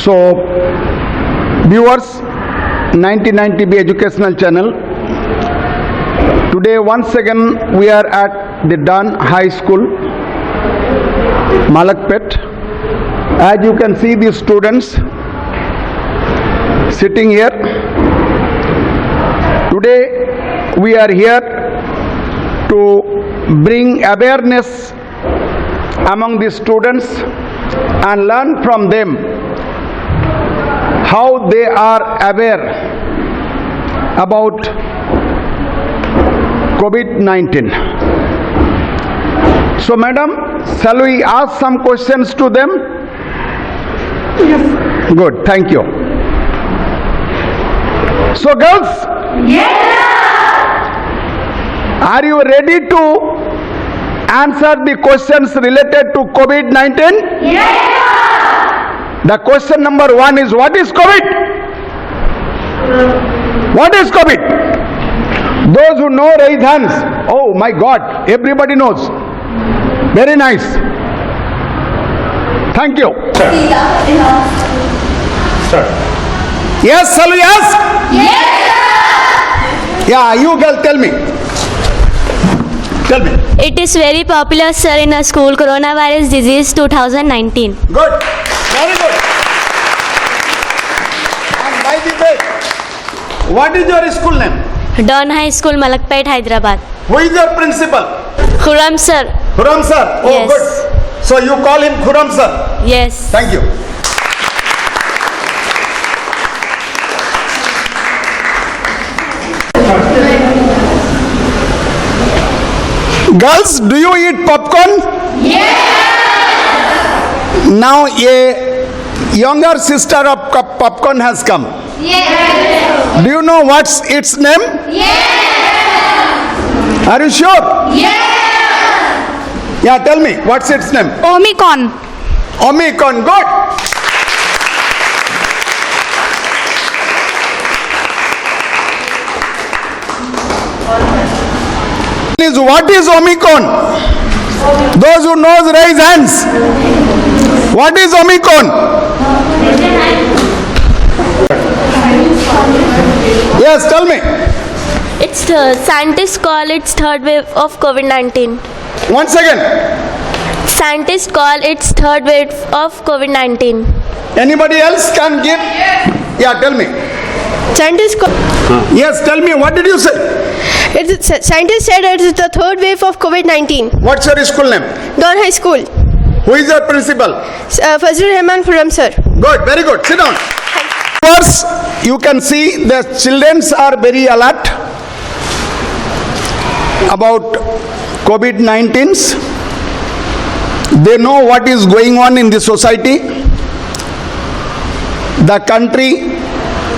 So, viewers, 9090B Educational Channel. Today, once again, we are at the Dan High School, Malakpet. As you can see, the students sitting here. Today, we are here to bring awareness among the students and learn from them how they are aware about COVID-19. So, madam, shall we ask some questions to them? Yes. Good, thank you. So, girls, are you ready to answer the questions related to COVID-19? Yes. The question number 1 is, what is COVID? What is COVID? Those who know, raise hands. Oh my God, everybody knows. Very nice. Thank you. Sir. Yes, shall we ask? Yes. Yeah, you girl, tell me. Tell me. It is very popular, sir, in a school. Coronavirus disease 2019. Good. Very good. And by the way, what is your school name? Don High School, Malakpet, Hyderabad. Who is your principal? Khurram, sir. Khurram sir. Oh, Yes. good. So you call him Khurram sir. Yes. Thank you. Girls, do you eat popcorn? Yes. Now a younger sister of popcorn has come. Yes. Do you know what's its name? Yes. Are you sure? Yes. Yeah, tell me, what's its name? Omicron. Omicron. Good. What is Omicron? Those who knows, raise hands. What is Omicron? Yes, tell me. It's scientists call it third wave of COVID-19. Once again. Scientists call it third wave of COVID-19. Anybody else can give? Yeah, tell me. Scientists Yes, tell me. What did you say? Scientists said it is the third wave of COVID-19. What's your school name? Don High School. Who is your principal? Fazlur Rahman Khurram, sir. Good, very good. Sit down. First, you can see the children are very alert about COVID-19. They know what is going on in the society, the country,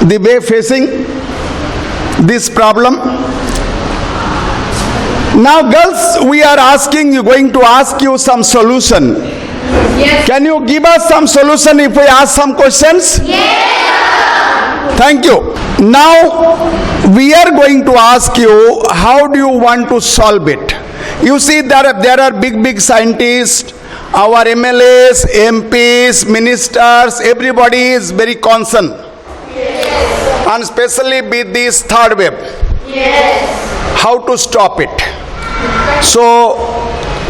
the way facing this problem. Now, girls, we are going to ask you some solution. Yes. Can you give us some solution if we ask some questions? Yes. Thank you. Now, we are going to ask you, how do you want to solve it? You see, there are big scientists, our MLAs, MPs, ministers, everybody is very concerned. Yes. And especially with this third wave. Yes. How to stop it? So,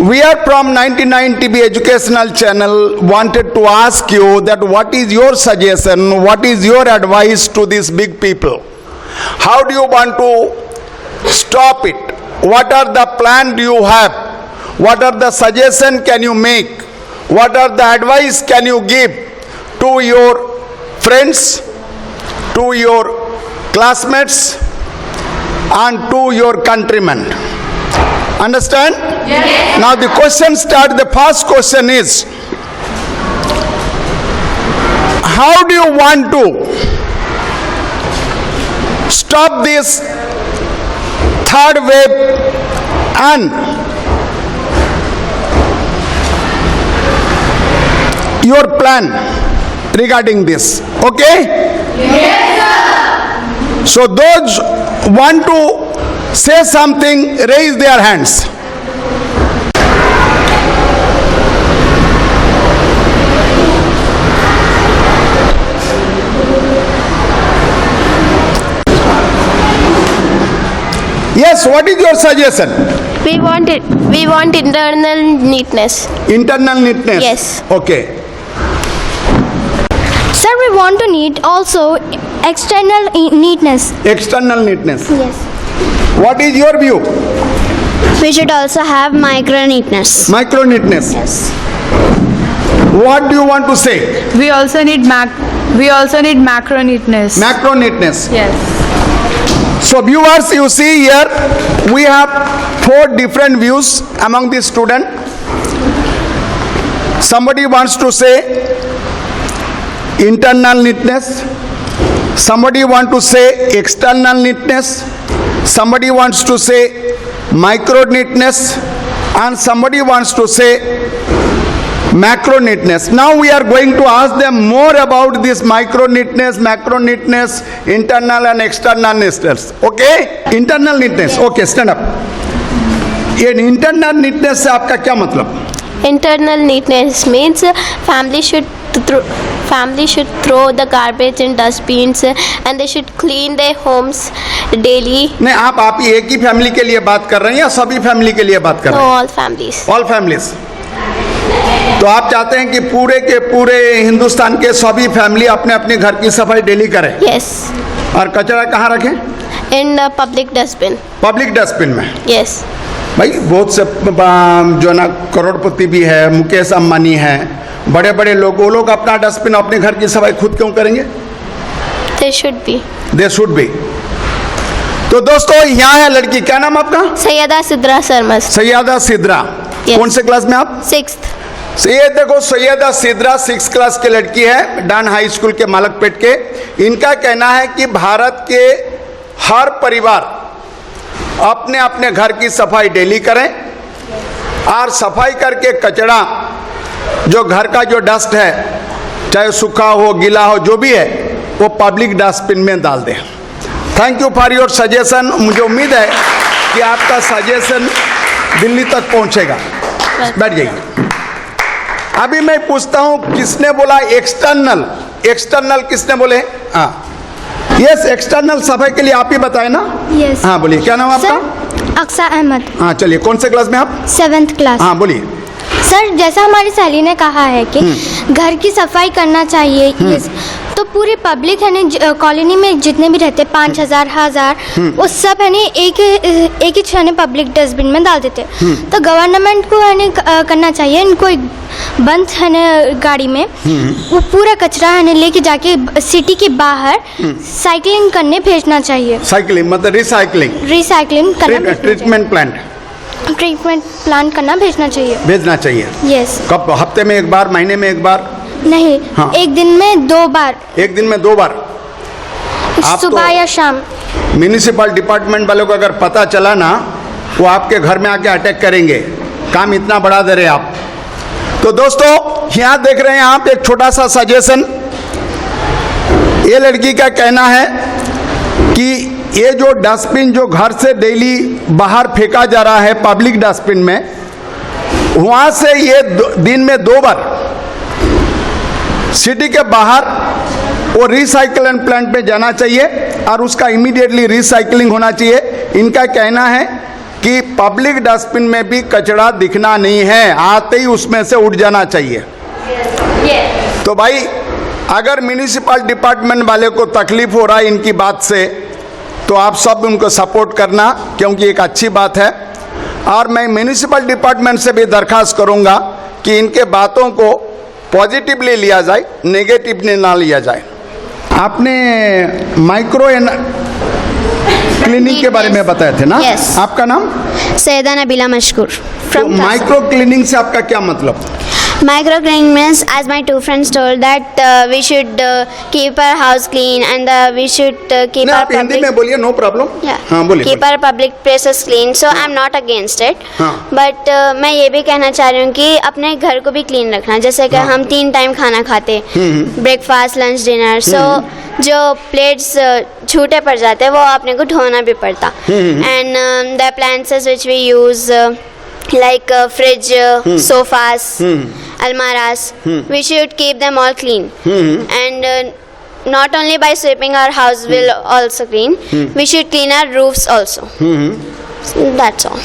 we are from 9090B Educational Channel wanted to ask you that what is your suggestion, what is your advice to these big people? How do you want to stop it? What are the plan do you have? What are the suggestion can you make? What are the advice can you give to your friends, to your classmates and to your countrymen? Understand? Yes. Now the question starts. The first question is, how do you want to stop this third wave and your plan regarding this? Okay? Yes, sir. So those want to say something, raise their hands. Yes, what is your suggestion? We want internal neatness. Internal neatness. Yes. Okay. Sir, we want to need also external neatness. External neatness. Yes. What is your view? We should also have micro neatness. Micro neatness. Yes. What do you want to say? We also need macro neatness. Macro neatness. Yes. So viewers, you see here we have 4 different views among the student. Somebody wants to say internal neatness. Somebody want to say external neatness. Somebody wants to say micro neatness, and somebody wants to say macro neatness. Now we are going to ask them more about this micro neatness, macro neatness, internal and external neatness. Okay? Internal neatness. Okay, stand up. ये internal neatness से आपका क्या मतलब? Internal neatness means family should throw the garbage in dustbins and they should clean their homes daily. नहीं, आप ही एक ही family के लिए बात कर रहे हैं या सभी फैमिली के लिए बात कर No, रहे हैं? all families. All families. तो आप चाहते हैं कि पूरे के पूरे हिंदुस्तान के सभी फैमिली अपने अपने घर की सफाई डेली करें Yes. और कचरा कहाँ रखें? In the public dustbin. Public dustbin में. Yes. भाई बहुत से जो ना करोड़पति भी है, मुकेश अंबानी है, बड़े बड़े लोग, वो लोग अपना डस्टबिन अपने घर की सफाई खुद क्यों करेंगे? There should be. They should be. तो दोस्तों यहाँ है लड़की, क्या नाम आपका? Sayyada Sidra Sarmas. Syeda Sidra. Yes. कौन से क्लास में आप? 6th. ये देखो सैयदा सिद्रा 6 क्लास की लड़की है, डान हाई स्कूल के मालकपेट के. इनका कहना है कि भारत के हर परिवार अपने अपने घर की सफाई डेली करें और सफाई करके कचरा जो घर का जो डस्ट है, चाहे सूखा हो गीला हो जो भी है, वो पब्लिक डस्टबिन में डाल दें. Thank you for your suggestion. मुझे उम्मीद है कि आपका सजेशन दिल्ली तक पहुंचेगा. बैठ जाइए. अभी मैं पूछता हूं, किसने बोला एक्सटर्नल? एक्सटर्नल किसने बोले? हाँ, यस, एक्सटर्नल सफाई के लिए आप ही बताए ना? Yes. हाँ बोलिए, क्या नाम आपका? सर, अक्सा अहमद, हाँ चलिए, कौन से क्लास में आप? 7th class. हाँ बोलिए. सर, जैसा हमारी सहेली ने कहा है कि घर की सफाई करना चाहिए, yes, तो पूरी पब्लिक है ना कॉलोनी में जितने भी रहते 5,000 वो सब है ना एक ही है ना पब्लिक डस्टबिन में डाल देते. तो गवर्नमेंट को है ना करना चाहिए, इनको बंद है ना गाड़ी में वो पूरा कचरा है ना लेके जाके सिटी के बाहर साइकिलिंग करने भेजना चाहिए. साइकिलिंग मतलब रिसाइकलिंग करना, ट्रीटमेंट प्लांट करना भेजना चाहिए. यस. कब? हफ्ते में एक बार, महीने में एक बार? नहीं, हाँ. एक दिन में 2 बार. एक दिन में 2 बार. आप सुबह तो या शाम. म्यूनिसिपल डिपार्टमेंट वालों को अगर पता चला ना, वो आपके घर में आके अटैक करेंगे. काम इतना बढ़ा दे रहे आप. तो दोस्तों यहाँ देख रहे हैं आप एक छोटा सा सजेशन. ये लड़की का कहना है कि ये जो डस्टबिन जो घर से डेली बाहर फेंका जा रहा है पब्लिक डस्टबिन में, वहाँ से ये दिन में 2 बार सिटी के बाहर वो रिसाइकलिंग प्लांट पे जाना चाहिए और उसका इमीडिएटली रिसाइकलिंग होना चाहिए. इनका कहना है कि पब्लिक डस्टबिन में भी कचरा दिखना नहीं है, आते ही उसमें से उठ जाना चाहिए. तो भाई अगर म्यूनिसिपल डिपार्टमेंट वाले को तकलीफ हो रहा है इनकी बात से, तो आप सब उनको सपोर्ट करना, क्योंकि एक अच्छी बात है. और मैं म्यूनिसिपल डिपार्टमेंट से भी दरख्वास्त करूंगा कि इनके बातों को पॉजिटिवली लिया जाए, नेगेटिवली ना लिया जाए. आपने माइक्रो क्लीनिंग के बारे में बताए थे ना? Yes. आपका नाम? सैयदा नबीला मशकूर. तो माइक्रो क्लीनिंग से आपका क्या मतलब? Micro cleaning means, as my 2 friends told, that we should keep our house clean and we should keep नहीं, our आप हिंदी public. में बोलिए, नो प्रॉब्लम. Yeah. हाँ बोलिए. Keep our public places clean. So I'm not against it. हाँ. But मैं ये भी कहना चाह रही हूँ कि अपने घर को भी क्लीन रखना. जैसे कि हम 3 टाइम खाना खाते, ब्रेकफास्ट, लंच, डिनर. So जो प्लेट्स छूटे पड़ जाते हैं वो अपने को धोना भी पड़ता. And the appliances which we use like fridge, sofas, almaras, we should keep them all clean. And not only by sweeping our house will also clean, we should clean our roofs also. That's all.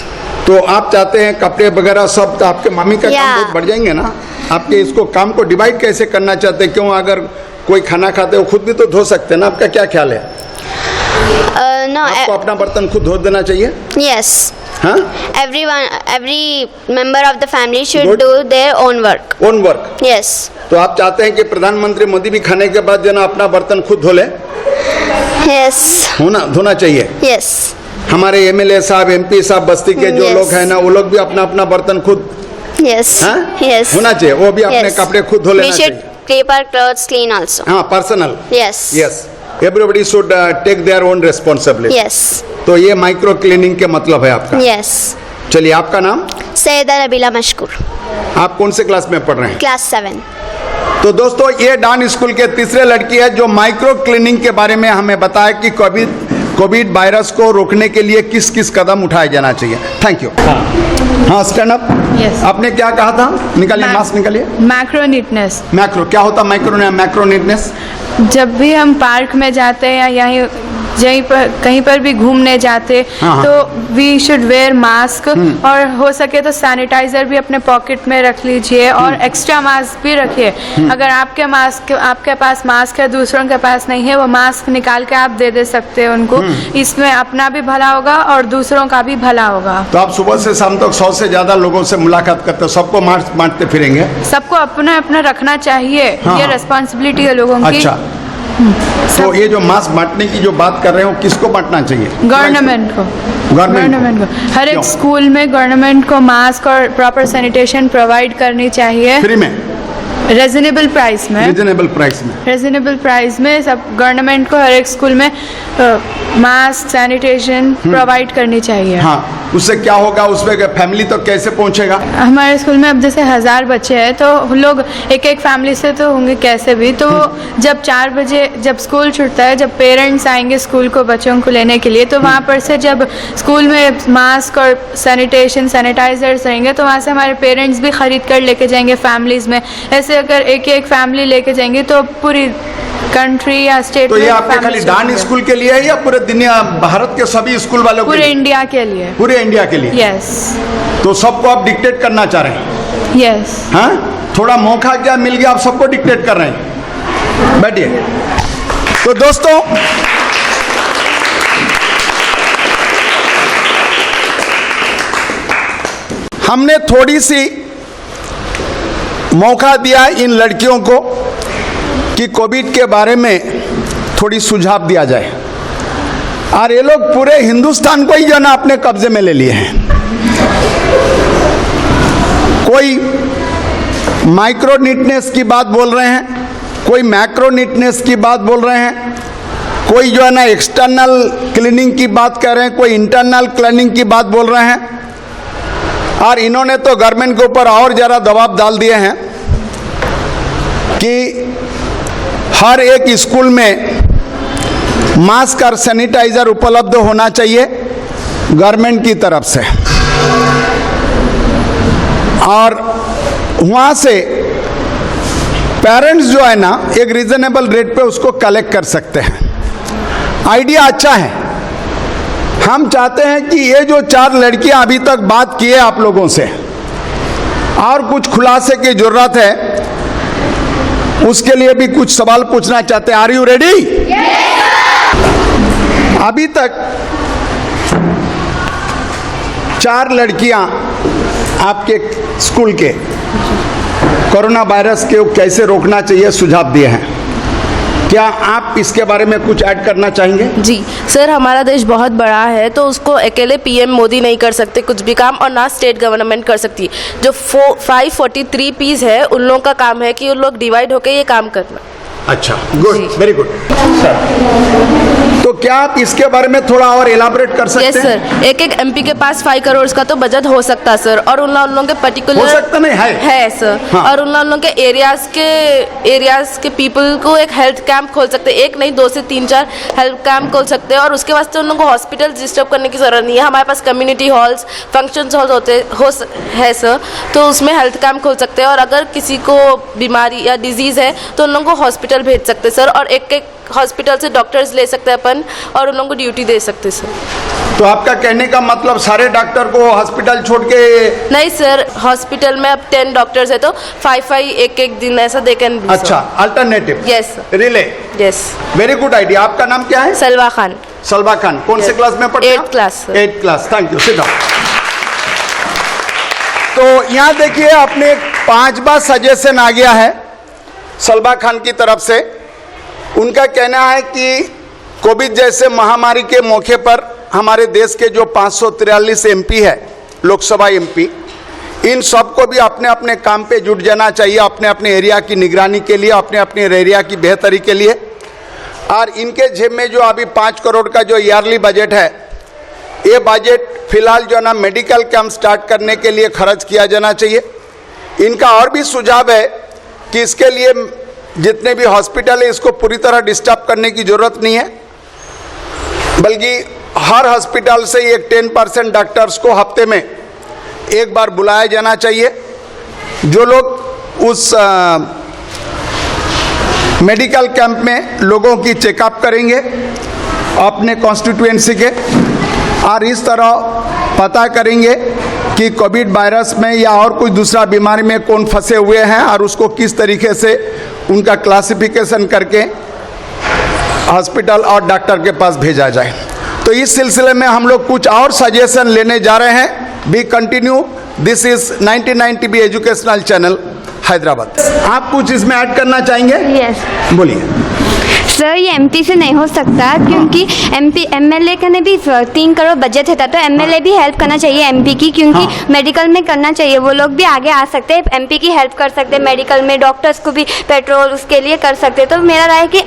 तो आप चाहते हैं कपड़े वगैरह सब, तो आपके मामी का काम Yeah. बहुत बढ़ जाएंगे ना। आपके इसको काम को डिवाइड कैसे करना चाहते हैं? क्यों, अगर कोई खाना खाते हो खुद भी तो धो सकते हैं ना, आपका क्या ख्याल है? नो, आपको अपना बर्तन खुद धो देना चाहिए? यस, हाँ, every member of the family should Good. do their own work. Own work. Yes, तो आप चाहते हैं कि प्रधानमंत्री मोदी भी खाने के बाद जो ना अपना बर्तन खुद धो ले, yes, धोना चाहिए। yes, हमारे एमएलए साहब, एमपी साहब, बस्ती के जो Yes. लोग हैं ना, वो लोग भी अपना अपना बर्तन खुद, yes, हाँ? yes. होना चाहिए, वो भी अपने Yes. कपड़े खुद धो लेना We should चाहिए। keep our clothes clean also. हाँ, personal. Yes. Yes, everybody should take their own responsibility. Yes. तो ये माइक्रो क्लीनिंग के मतलब है आपका। Yes. चलिए, आपका नाम? सैयदा नबीला मशकूर, आप कौन से क्लास में पढ़ रहे हैं? क्लास 7। तो दोस्तों, ये डान स्कूल के तीसरे लड़की है जो माइक्रो क्लीनिंग के बारे में हमें बताया कि कोविड वायरस को रोकने के लिए किस किस कदम उठाया जाना चाहिए। Thank you. हाँ, स्टैंड अप। Yes. आपने क्या कहा था? निकालिए, मास्क निकालिए। Macro neatness. मैक्रो क्या होता है? Macro neatness? जब भी हम पार्क में जाते हैं या यहीं पर कहीं पर भी घूमने जाते हाँ। तो वी शुड वेयर मास्क, और हो सके तो सैनिटाइजर भी अपने पॉकेट में रख लीजिए, और एक्स्ट्रा मास्क भी रखिए। अगर आपके पास मास्क है, दूसरों के पास नहीं है, वो मास्क निकाल के आप दे सकते हैं उनको। इसमें अपना भी भला होगा और दूसरों का भी भला होगा। तो आप सुबह से शाम तक 100 से ज्यादा लोगों से मुलाकात करते हो, सबको मास्क बांटते फिरेंगे? सबको अपना अपना रखना चाहिए, हाँ। ये रिस्पॉन्सिबिलिटी है लोगों की। अच्छा, तो ये जो मास्क बांटने की जो बात कर रहे हो, किसको बांटना चाहिए? गवर्नमेंट को। गवर्नमेंट को। हर क्यों? एक स्कूल में गवर्नमेंट को मास्क और प्रॉपर सैनिटेशन प्रोवाइड करनी चाहिए, फ्री में, रीजनेबल प्राइस में। रीजनेबल प्राइस में। रीजनेबल प्राइस में सब गवर्नमेंट को हर एक स्कूल में मास्क सैनिटेशन प्रोवाइड करनी चाहिए। हाँ, उससे क्या होगा? उसमें फैमिली तो कैसे पहुंचेगा? हमारे स्कूल में अब जैसे 1000 बच्चे हैं, तो लोग एक फैमिली से तो होंगे कैसे भी, तो जब 4 बजे जब स्कूल छूटता है, जब पेरेंट्स आएंगे स्कूल को बच्चों को लेने के लिए, तो वहाँ पर से जब स्कूल में मास्क और सैनिटाइजर्स रहेंगे, तो वहाँ से हमारे पेरेंट्स भी ख़रीद कर लेके जाएंगे फैमिलीज़ में। ऐसे अगर एक फैमिली लेके जाएंगे तो पूरी कंट्री या स्टेट तो में ये आपके खाली families डान होंगे। स्कूल के लिए है या पूरे दुनिया, भारत के सभी स्कूल वालों के पूरे लिए? इंडिया के लिए। पूरे इंडिया के लिए। यस, तो सबको आप डिक्टेट करना चाह रहे हैं? यस। हाँ, थोड़ा मौका क्या मिल गया, आप सबको डिक्टेट कर रहे हैं? बैठिए। तो दोस्तों, हमने थोड़ी सी मौका दिया इन लड़कियों को कि कोविड के बारे में थोड़ी सुझाव दिया जाए, और ये लोग पूरे हिंदुस्तान को ही जो ना अपने कब्जे में ले लिए हैं। कोई माइक्रो नीटनेस की बात बोल रहे हैं, कोई मैक्रो नीटनेस की बात बोल रहे हैं, कोई जो है ना एक्सटर्नल क्लीनिंग की बात कर रहे हैं, कोई इंटरनल क्लीनिंग की बात बोल रहे हैं। और इन्होंने तो गवर्नमेंट के ऊपर और ज़रा दबाव डाल दिए हैं कि हर एक स्कूल में मास्क और सैनिटाइजर उपलब्ध होना चाहिए गवर्नमेंट की तरफ से, और वहाँ से पेरेंट्स जो है ना एक रीजनेबल रेट पे उसको कलेक्ट कर सकते हैं। आइडिया अच्छा है। हम चाहते हैं कि ये जो 4 लड़कियां अभी तक बात की है आप लोगों से, और कुछ खुलासे की जरूरत है, उसके लिए भी कुछ सवाल पूछना चाहते हैं। Are you ready? अभी तक 4 लड़कियां आपके स्कूल के कोरोना वायरस को कैसे रोकना चाहिए सुझाव दिए हैं। क्या आप इसके बारे में कुछ ऐड करना चाहेंगे? जी सर, हमारा देश बहुत बड़ा है, तो उसको अकेले पीएम मोदी नहीं कर सकते कुछ भी काम, और ना स्टेट गवर्नमेंट कर सकती। जो 543 पीस है, उन लोगों का काम है कि उन लोग डिवाइड होकर ये काम करना। अच्छा, गुड, वेरी गुड। तो क्या आप इसके बारे में थोड़ा और एलाबोरेट कर सकते यस हैं? सर, एक एमपी के पास 5 करोड़ का तो बजट हो सकता सर, और उन लोगों के पर्टिकुलर हो सकता नहीं है सर। हाँ। और उन लोगों के एरियाज के पीपल को एक हेल्थ कैंप खोल सकते हैं, एक नहीं 2 से 3-4 हेल्थ कैंप खोल सकते हैं, और उसके वास्ते उन लोगों को हॉस्पिटल डिस्टर्ब करने की जरूरत नहीं है। हमारे पास कम्युनिटी हॉल्स, फंक्शन हॉल्स है सर, तो उसमें हेल्थ कैंप खोल सकते हैं, और अगर किसी को बीमारी या डिजीज़ है तो उन लोगों को हॉस्पिटल भेज सकते हैं सर, और एक हॉस्पिटल से डॉक्टर्स ले सकते हैं अपन और उन लोगों को ड्यूटी दे सकते हैं सर। तो आपका कहने का मतलब सारे डॉक्टर को हॉस्पिटल छोड़ के? नहीं सर, हॉस्पिटल में अब 10 डॉक्टर्स है तो 5 एक दिन ऐसा दे कैन। अच्छा, alternative. Yes relay. Yes, very good idea. आपका नाम क्या है? सलवा खान। सलवा खान। कौन से क्लास में पढ़ते हैं? 8th class. 8th class. Thank you, sit down. तो यहाँ देखिए, अपने 5वां सजेशन आ गया है सलवा खान की तरफ से। उनका कहना है कि कोविड जैसे महामारी के मौके पर हमारे देश के जो 543 एमपी है, लोकसभा एमपी, इन सबको भी अपने अपने काम पे जुट जाना चाहिए, अपने अपने एरिया की निगरानी के लिए, अपने अपने एरिया की बेहतरी के लिए। और इनके जेब में जो अभी 5 करोड़ का जो ईयरली बजट है, ये बजट फिलहाल जो है ना मेडिकल कैंप स्टार्ट करने के लिए खर्च किया जाना चाहिए। इनका और भी सुझाव है कि इसके लिए जितने भी हॉस्पिटल है इसको पूरी तरह डिस्टर्ब करने की ज़रूरत नहीं है, बल्कि हर हॉस्पिटल से एक 10% डॉक्टर्स को हफ्ते में एक बार बुलाया जाना चाहिए, जो लोग उस मेडिकल कैंप में लोगों की चेकअप करेंगे अपने कॉन्स्टिट्यूएंसी के, और इस तरह पता करेंगे कि कोविड वायरस में या और कोई दूसरा बीमारी में कौन फंसे हुए हैं और उसको किस तरीके से उनका क्लासिफिकेशन करके हॉस्पिटल और डॉक्टर के पास भेजा जाए। तो इस सिलसिले में हम लोग कुछ और सजेशन लेने जा रहे हैं। B continue, this is 99 TV educational channel Hyderabad. आप कुछ इसमें ऐड करना चाहेंगे? यस बोलिए। सर, ये एमपी से नहीं हो सकता क्योंकि एमपी एमएलए का ने भी 3 करोड़ बजट है, तो एमएलए भी हेल्प करना चाहिए एमपी की, क्योंकि मेडिकल में करना चाहिए। वो लोग भी आगे आ सकते हैं, एमपी की हेल्प कर सकते हैं मेडिकल में, डॉक्टर्स को भी पेट्रोल उसके लिए कर सकते हैं। तो मेरा राय है कि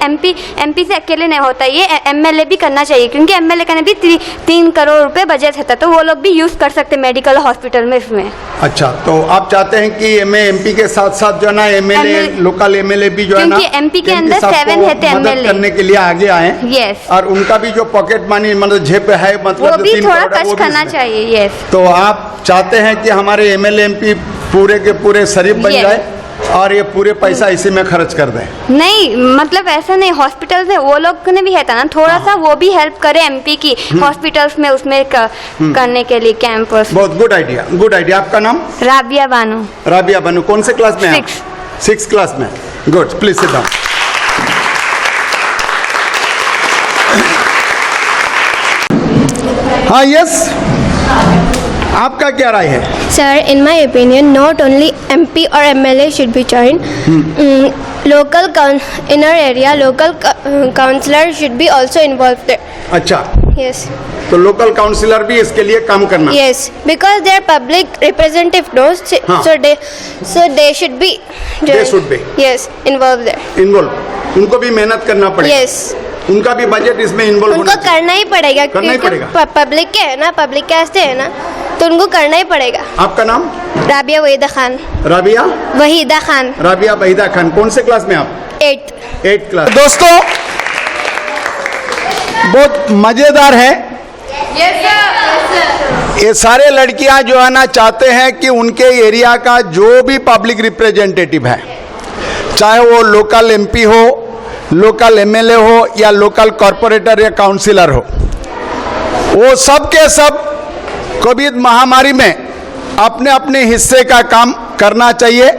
एमपी से अकेले नहीं होता, ये एमएलए भी करना चाहिए, क्योंकि एमएलए का ने भी 3 करोड़ रुपये बजट है, तो वो लोग भी यूज़ कर सकते हैं मेडिकल हॉस्पिटल में इसमें। अच्छा, तो आप चाहते हैं कि एमपी के साथ साथ जो है ना एमएलए, लोकल एमएलए भी जो है ना, क्योंकि एमपी के अंदर 7 है तो एमएलए करने के लिए आगे आए। यस, और उनका भी जो पॉकेट मनी मतलब जेब है, मतलब वो भी 3 थोड़ा करोड़ है, वो खर्च भी करना इसमें। चाहिए। यस, तो आप चाहते हैं कि हमारे एमएलए एमपी पूरे के पूरे शरीफ बन Yes. जाए और ये पूरे पैसा इसी में खर्च कर दें? नहीं, मतलब ऐसा नहीं, हॉस्पिटल में वो लोग ने भी है ना, थोड़ा सा वो भी हेल्प करे एमपी की हॉस्पिटल्स में उसमें करने के लिए कैंपस। बहुत गुड आइडिया, गुड आइडिया। आपका नाम? राबिया बानो। राबिया बानो। कौन से क्लास में? 6th क्लास में। Good, please sit down. हाँ, यस, आपका क्या राय है? Sir, in my opinion, not only MP or MLA should be joined. In our area, local councillor should be also involved there. अच्छा, Yes. तो local councillor भी इसके लिए काम करना? Yes, because they are public representative, no? हाँ. So they should be. They should be. Yes, involved there. Involve, उनको भी मेहनत करना पड़ेगा। Yes. उनका भी बजट इसमें इन्वॉल्व उनको होना चाहिए। करना ही पड़ेगा, करना ही क्योंकि पड़ेगा। पब्लिक के है ना, पब्लिक कास्ट है ना, तो उनको करना ही पड़ेगा। आपका नाम? राबिया वहीदा खान। राबिया वहीदा खान। राबिया वहीदा खान। कौन से क्लास में आप? 8th class. दोस्तों, बहुत मजेदार है। ये सारे लड़कियां जो है ना चाहते हैं कि उनके एरिया का जो भी पब्लिक रिप्रेजेंटेटिव है, चाहे वो लोकल एमपी हो, लोकल एमएलए हो या लोकल कॉरपोरेटर या काउंसिलर हो, वो सब के सब कोविड महामारी में अपने अपने हिस्से का काम करना चाहिए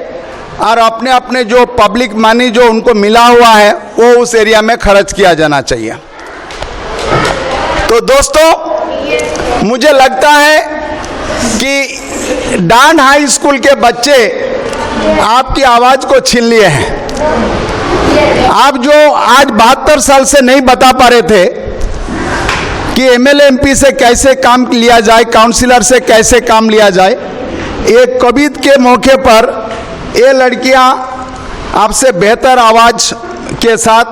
और अपने अपने जो पब्लिक मनी जो उनको मिला हुआ है वो उस एरिया में खर्च किया जाना चाहिए। तो दोस्तों, मुझे लगता है कि डांड हाई स्कूल के बच्चे आपकी आवाज़ को छीन लिए हैं। आप जो आज 72 साल से नहीं बता पा रहे थे कि एमएलए एमपी से कैसे काम लिया जाए, काउंसिलर से कैसे काम लिया जाए, एक कोविड के मौके पर ये लड़कियां आपसे बेहतर आवाज़ के साथ,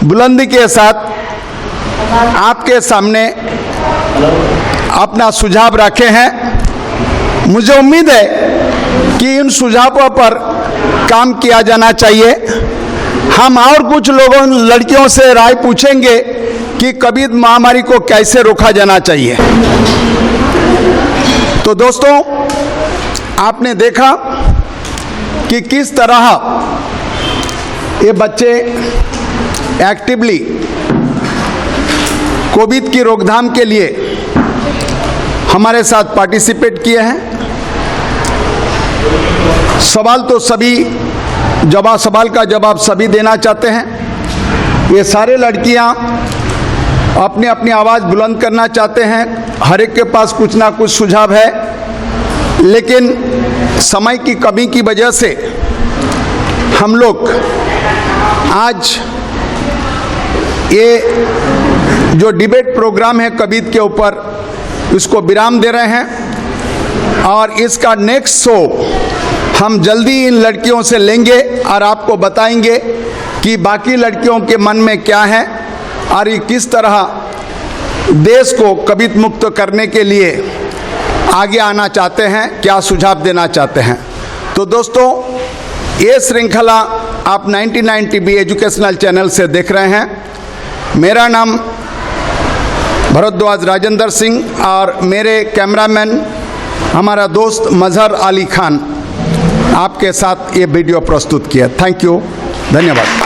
बुलंदी के साथ आपके सामने अपना सुझाव रखे हैं। मुझे उम्मीद है कि इन सुझावों पर काम किया जाना चाहिए। हम और कुछ लोगों लड़कियों से राय पूछेंगे कि कोविड महामारी को कैसे रोका जाना चाहिए। तो दोस्तों, आपने देखा कि किस तरह ये बच्चे एक्टिवली कोविड की रोकथाम के लिए हमारे साथ पार्टिसिपेट किए हैं। सवाल तो सभी सवाल का जवाब सभी देना चाहते हैं। ये सारे लड़कियां अपनी अपनी आवाज़ बुलंद करना चाहते हैं। हर एक के पास कुछ ना कुछ सुझाव है, लेकिन समय की कमी की वजह से हम लोग आज ये जो डिबेट प्रोग्राम है कोविड के ऊपर, इसको विराम दे रहे हैं और इसका नेक्स्ट शो हम जल्दी इन लड़कियों से लेंगे और आपको बताएंगे कि बाकी लड़कियों के मन में क्या है और ये किस तरह देश को कोविड मुक्त करने के लिए आगे आना चाहते हैं, क्या सुझाव देना चाहते हैं। तो दोस्तों, ये श्रृंखला आप 99 टीवी एजुकेशनल चैनल से देख रहे हैं। मेरा नाम भरद्वाज राजेंद्र सिंह और मेरे कैमरामैन हमारा दोस्त मजहर अली खान आपके साथ ये वीडियो प्रस्तुत किया। थैंक यू, धन्यवाद।